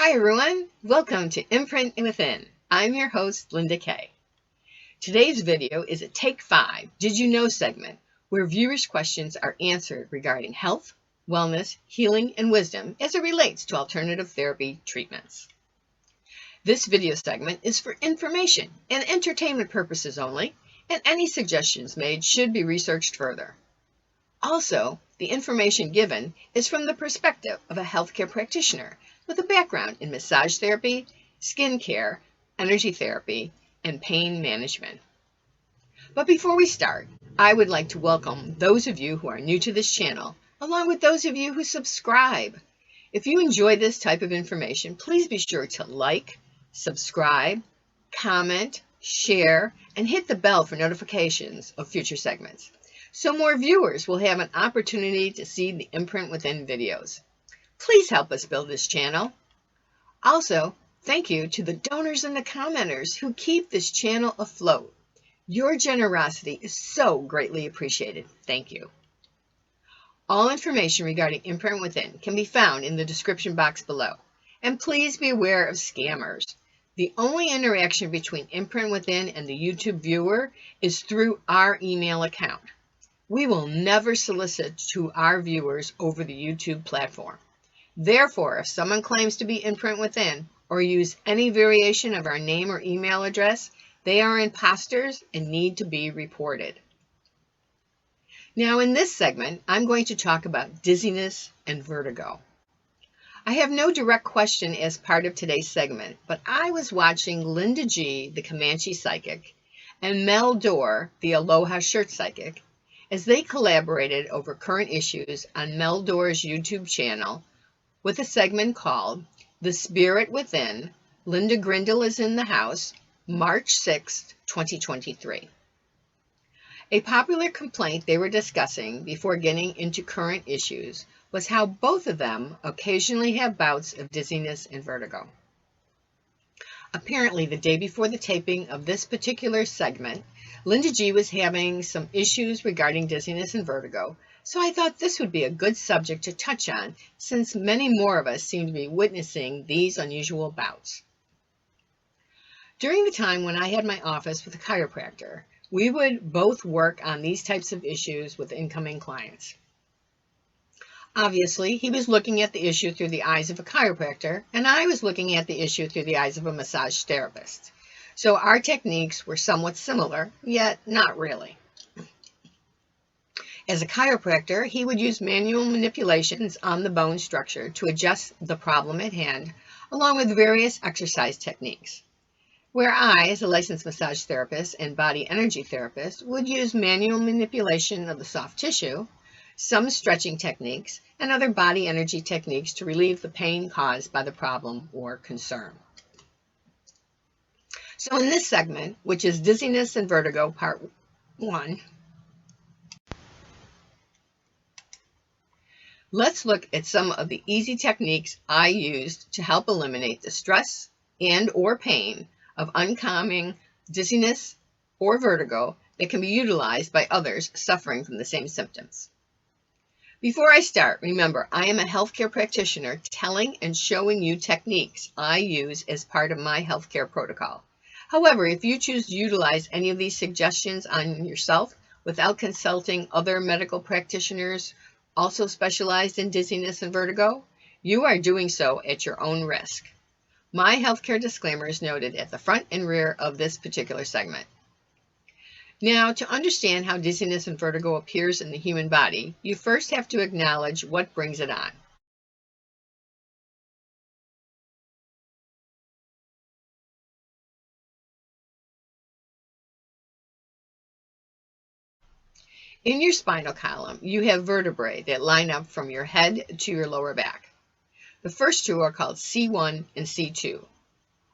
Hi everyone, welcome to Imprint Within. I'm your host, Linda Kay. Today's video is a Take 5 Did You Know segment where viewers' questions are answered regarding health, wellness, healing, and wisdom as it relates to alternative therapy treatments. This video segment is for information and entertainment purposes only, and any suggestions made should be researched further. Also, the information given is from the perspective of a healthcare practitioner with a background in massage therapy, skin care, energy therapy, and pain management. But before we start, I would like to welcome those of you who are new to this channel, along with those of you who subscribe. If you enjoy this type of information, please be sure to like, subscribe, comment, share, and hit the bell for notifications of future segments, so more viewers will have an opportunity to see the Imprint Within videos. Please help us build this channel. Also, thank you to the donors and the commenters who keep this channel afloat. Your generosity is so greatly appreciated. Thank you. All information regarding Imprint Within can be found in the description box below. And please be aware of scammers. The only interaction between Imprint Within and the YouTube viewer is through our email account. We will never solicit to our viewers over the YouTube platform. Therefore, if someone claims to be Imprint Within or use any variation of our name or email address, they are imposters and need to be reported. Now, in this segment, I'm going to talk about dizziness and vertigo. I have no direct question as part of today's segment, but I was watching Linda G, the Comanche Psychic, and Mel Doeer, the Aloha Shirt Psychic, as they collaborated over current issues on Mel Doeer's YouTube channel with a segment called The Spirit Within, Linda Grindle is in the House, March 6, 2023. A popular complaint they were discussing before getting into current issues was how both of them occasionally have bouts of dizziness and vertigo. Apparently, the day before the taping of this particular segment, Linda G was having some issues regarding dizziness and vertigo, so I thought this would be a good subject to touch on since many more of us seem to be witnessing these unusual bouts. During the time when I had my office with a chiropractor, we would both work on these types of issues with incoming clients. Obviously, he was looking at the issue through the eyes of a chiropractor, and I was looking at the issue through the eyes of a massage therapist. So our techniques were somewhat similar, yet not really. As a chiropractor, he would use manual manipulations on the bone structure to adjust the problem at hand, along with various exercise techniques. Where I, as a licensed massage therapist and body energy therapist, would use manual manipulation of the soft tissue, some stretching techniques, and other body energy techniques to relieve the pain caused by the problem or concern. So in this segment, which is Dizziness and Vertigo Part 1, let's look at some of the easy techniques I used to help eliminate the stress and or pain of uncommon dizziness or vertigo that can be utilized by others suffering from the same symptoms. Before I start, remember, I am a healthcare practitioner telling and showing you techniques I use as part of my healthcare protocol. However, if you choose to utilize any of these suggestions on yourself without consulting other medical practitioners also specialized in dizziness and vertigo, you are doing so at your own risk. My healthcare disclaimer is noted at the front and rear of this particular segment. Now, to understand how dizziness and vertigo appears in the human body, you first have to acknowledge what brings it on. In your spinal column, you have vertebrae that line up from your head to your lower back. The first two are called C1 and C2,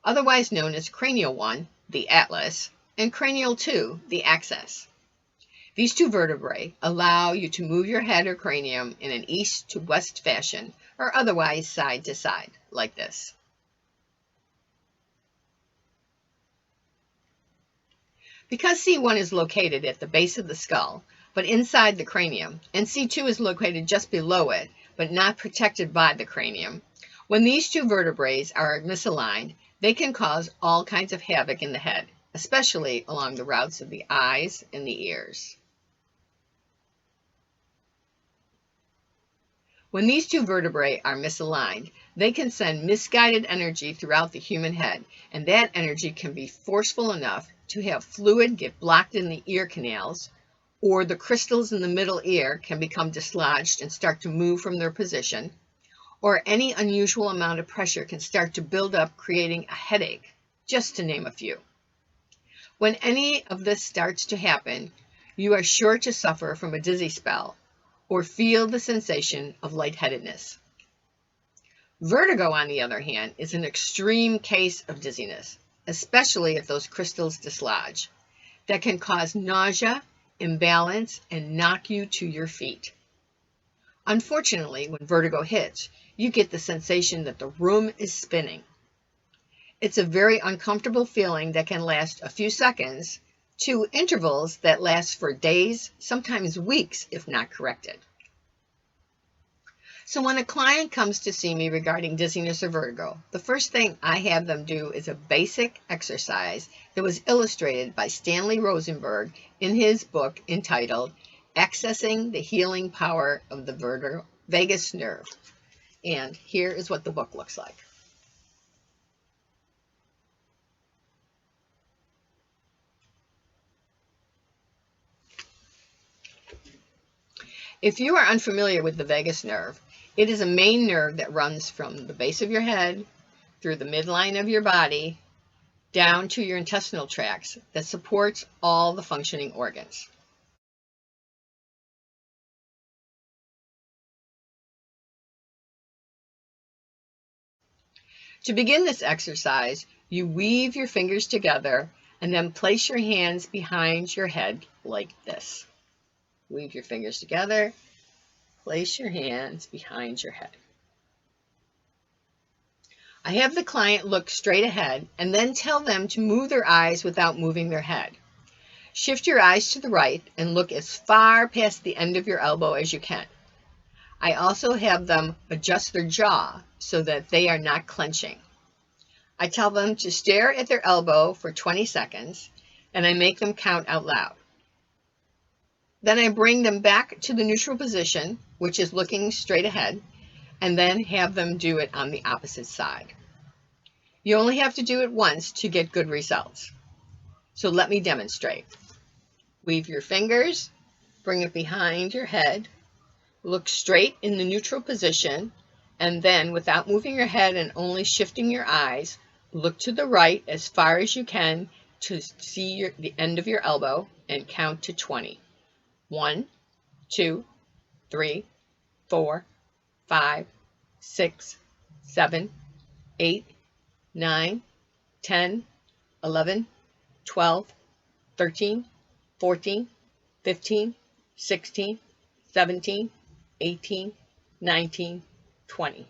otherwise known as cranial 1, the atlas, and cranial 2, the axis. These two vertebrae allow you to move your head or cranium in an east to west fashion, or otherwise side to side, like this. Because C1 is located at the base of the skull, but inside the cranium, and C2 is located just below it, but not protected by the cranium, When these two vertebrae are misaligned, they can cause all kinds of havoc in the head, especially along the routes of the eyes and the ears. When these two vertebrae are misaligned, they can send misguided energy throughout the human head, and that energy can be forceful enough to have fluid get blocked in the ear canals, or the crystals in the middle ear can become dislodged and start to move from their position, or any unusual amount of pressure can start to build up, creating a headache, just to name a few. When any of this starts to happen, you are sure to suffer from a dizzy spell or feel the sensation of lightheadedness. Vertigo, on the other hand, is an extreme case of dizziness, especially if those crystals dislodge, that can cause nausea, imbalance, and knock you to your feet. Unfortunately, when vertigo hits, you get the sensation that the room is spinning. It's a very uncomfortable feeling that can last a few seconds to intervals that last for days, sometimes weeks, if not corrected. So when a client comes to see me regarding dizziness or vertigo, the first thing I have them do is a basic exercise that was illustrated by Stanley Rosenberg in his book entitled Accessing the Healing Power of the Vagus Nerve. And here is what the book looks like. If you are unfamiliar with the vagus nerve, it is a main nerve that runs from the base of your head, through the midline of your body, down to your intestinal tracts that supports all the functioning organs. To begin this exercise, you weave your fingers together and then place your hands behind your head like this. Weave your fingers together, place your hands behind your head. I have the client look straight ahead and then tell them to move their eyes without moving their head. Shift your eyes to the right and look as far past the end of your elbow as you can. I also have them adjust their jaw so that they are not clenching. I tell them to stare at their elbow for 20 seconds and I make them count out loud. Then I bring them back to the neutral position, which is looking straight ahead, and then have them do it on the opposite side. You only have to do it once to get good results. So let me demonstrate. Weave your fingers, bring it behind your head, look straight in the neutral position, and then without moving your head and only shifting your eyes, look to the right as far as you can to see the end of your elbow and count to 20. 1, 2, 3, 4, 5, 6, 7, 8, 9, 10, 11, 12, 13, 14, 15, 16, 17, 18, 19, 20.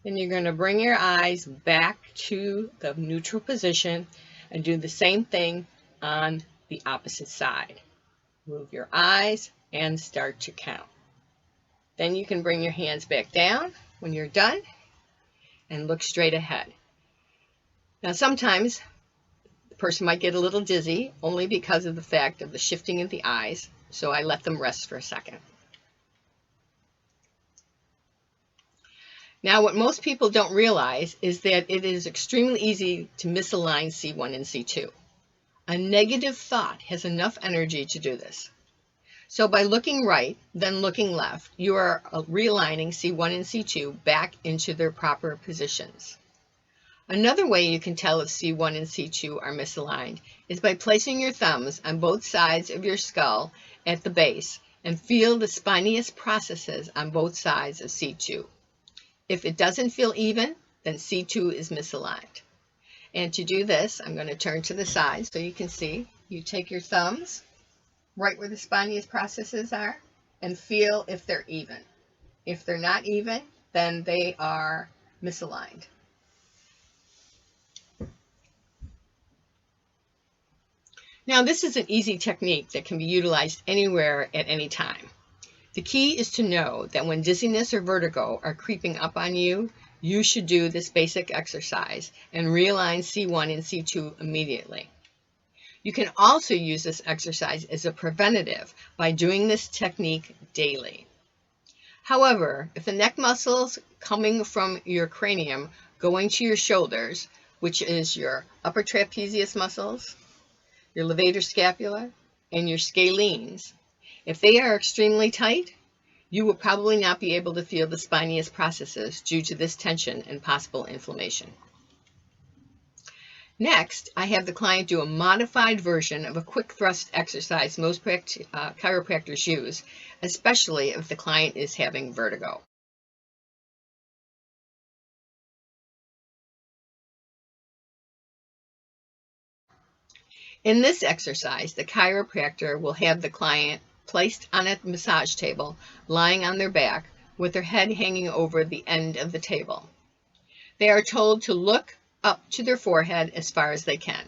Then you're going to bring your eyes back to the neutral position and do the same thing on the opposite side. Move your eyes and start to count. Then you can bring your hands back down when you're done and look straight ahead. Now sometimes the person might get a little dizzy only because of the fact of the shifting of the eyes, so I let them rest for a second. Now what most people don't realize is that it is extremely easy to misalign C1 and C2. A negative thought has enough energy to do this. So by looking right, then looking left, you are realigning C1 and C2 back into their proper positions. Another way you can tell if C1 and C2 are misaligned is by placing your thumbs on both sides of your skull at the base and feel the spinous processes on both sides of C2. If it doesn't feel even, then C2 is misaligned. And to do this, I'm going to turn to the side so you can see. You take your thumbs right where the spinous processes are and feel if they're even. If they're not even, then they are misaligned. Now this is an easy technique that can be utilized anywhere at any time. The key is to know that when dizziness or vertigo are creeping up on you, you should do this basic exercise and realign C1 and C2 immediately. You can also use this exercise as a preventative by doing this technique daily. However, if the neck muscles coming from your cranium going to your shoulders, which is your upper trapezius muscles, your levator scapula, and your scalenes, if they are extremely tight, you will probably not be able to feel the spinous processes due to this tension and possible inflammation. Next, I have the client do a modified version of a quick thrust exercise most chiropractors use, especially if the client is having vertigo. In this exercise, the chiropractor will have the client placed on a massage table, lying on their back, with their head hanging over the end of the table. They are told to look up to their forehead as far as they can.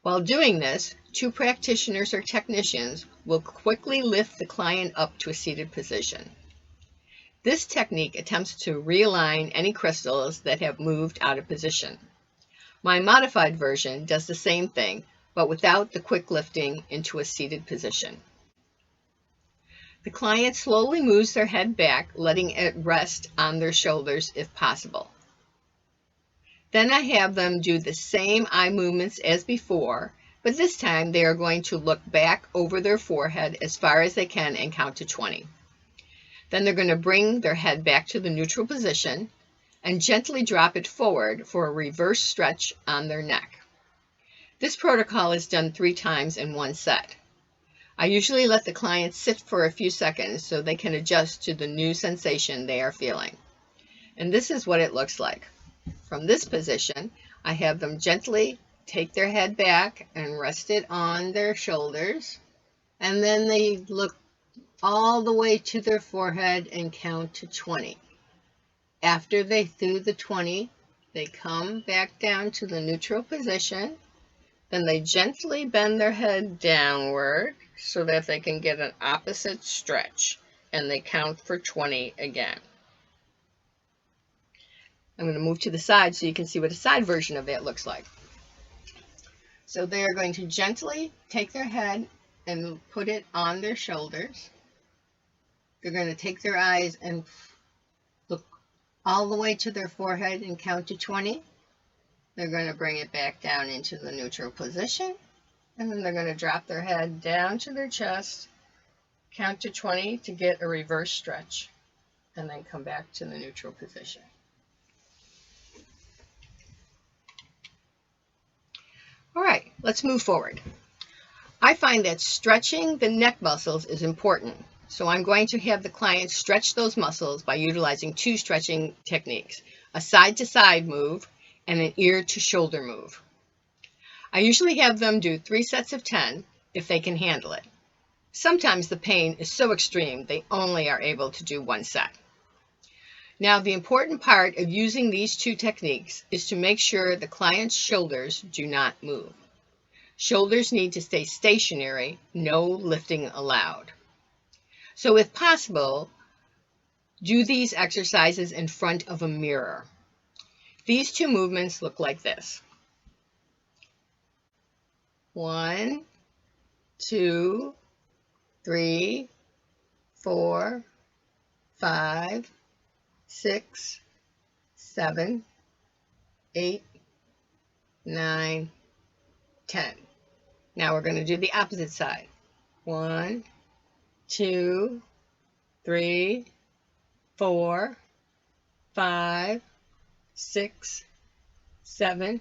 While doing this, two practitioners or technicians will quickly lift the client up to a seated position. This technique attempts to realign any crystals that have moved out of position. My modified version does the same thing, but without the quick lifting into a seated position. The client slowly moves their head back, letting it rest on their shoulders if possible. Then I have them do the same eye movements as before, but this time they are going to look back over their forehead as far as they can and count to 20. Then they're going to bring their head back to the neutral position and gently drop it forward for a reverse stretch on their neck. This protocol is done 3 times in one set. I usually let the client sit for a few seconds so they can adjust to the new sensation they are feeling. And this is what it looks like. From this position, I have them gently take their head back and rest it on their shoulders. And then they look all the way to their forehead and count to 20. After they do the 20, they come back down to the neutral position. Then they gently bend their head downward so that they can get an opposite stretch, and they count for 20 again. I'm going to move to the side so you can see what a side version of that looks like. So they are going to gently take their head and put it on their shoulders. They're going to take their eyes and look all the way to their forehead and count to 20. They're going to bring it back down into the neutral position, and then they're going to drop their head down to their chest, count to 20 to get a reverse stretch, and then come back to the neutral position. All right, let's move forward. I find that stretching the neck muscles is important, so I'm going to have the client stretch those muscles by utilizing 2 stretching techniques, a side-to-side move and an ear-to-shoulder move. I usually have them do 3 sets of 10 if they can handle it. Sometimes the pain is so extreme they only are able to do 1 set. Now, the important part of using these 2 techniques is to make sure the client's shoulders do not move. Shoulders need to stay stationary, no lifting allowed. So if possible, do these exercises in front of a mirror. These 2 movements look like this. 1, 2, 3, 4, 5, 6, 7, 8, 9, 10. Now we're going to do the opposite side. 1, 2, 3, 4, 5, 6, 7,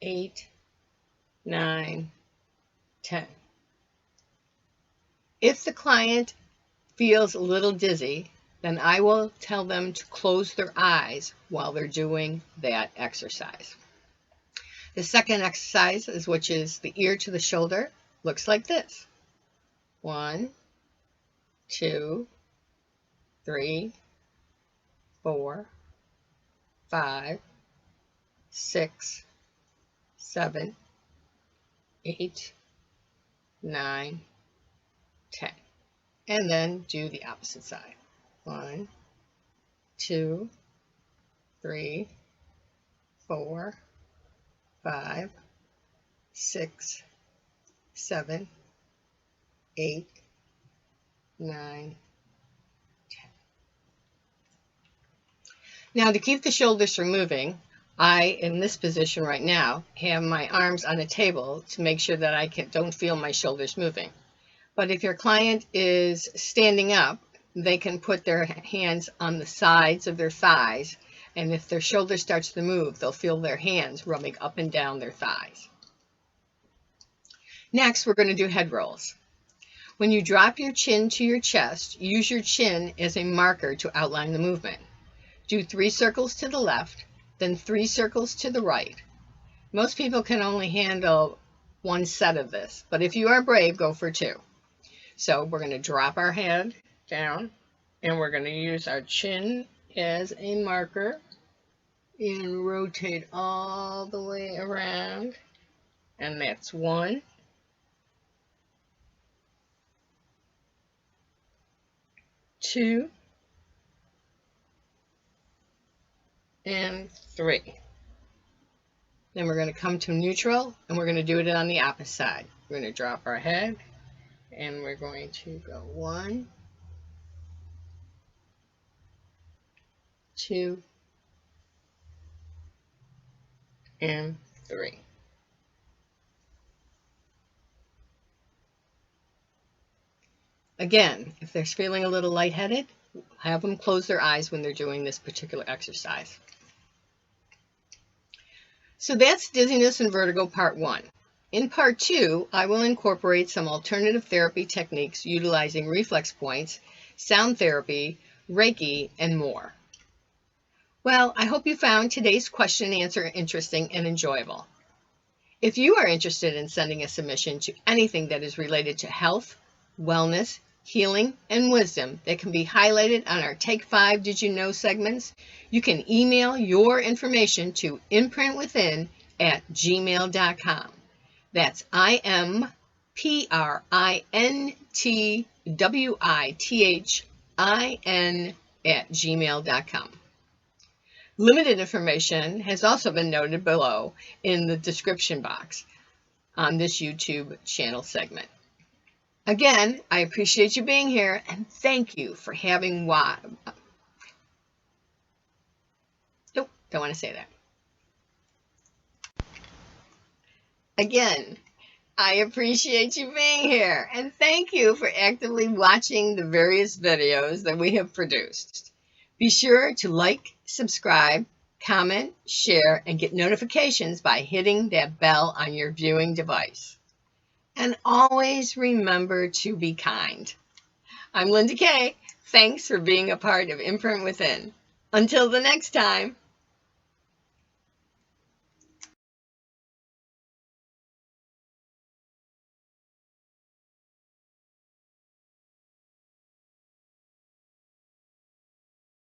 8, 9, 10. If the client feels a little dizzy, then I will tell them to close their eyes while they're doing that exercise. The second exercise, which is the ear to the shoulder, looks like this. 1, 2, 3, 4, 5, 6, 7, 8, 9, 10. And then do the opposite side. 1, 2, 3, 4, 5, 6, 7, 8, 9, 10. Now, to keep the shoulders from moving, in this position right now, have my arms on a table to make sure that I don't feel my shoulders moving. But if your client is standing up, they can put their hands on the sides of their thighs, and if their shoulder starts to move, they'll feel their hands rubbing up and down their thighs. Next, we're going to do head rolls. When you drop your chin to your chest, use your chin as a marker to outline the movement. Do 3 circles to the left, then 3 circles to the right. Most people can only handle 1 set of this, but if you are brave, go for 2. So we're going to drop our head down, and we're going to use our chin as a marker and rotate all the way around. And that's 1, 2, and 3. Then we're going to come to neutral, and we're going to do it on the opposite side. We're going to drop our head, and we're going to go 1, 2, and 3. Again, if they're feeling a little lightheaded, have them close their eyes when they're doing this particular exercise. So that's Dizziness and Vertigo Part 1. In Part 2, I will incorporate some alternative therapy techniques utilizing reflex points, sound therapy, Reiki, and more. Well, I hope you found today's question and answer interesting and enjoyable. If you are interested in sending a submission to anything that is related to health, wellness, healing, and wisdom that can be highlighted on our Take 5 Did You Know segments, you can email your information to imprintwithin@gmail.com. That's imprintwithin@gmail.com. Limited information has also been noted below in the description box on this YouTube channel segment. Again, I appreciate you being here, and thank you for having Nope, don't want to say that. Again, I appreciate you being here, and thank you for actively watching the various videos that we have produced. Be sure to like, subscribe, comment, share, and get notifications by hitting that bell on your viewing device. And always remember to be kind. I'm Linda Kay. Thanks for being a part of Imprint Within. Until the next time.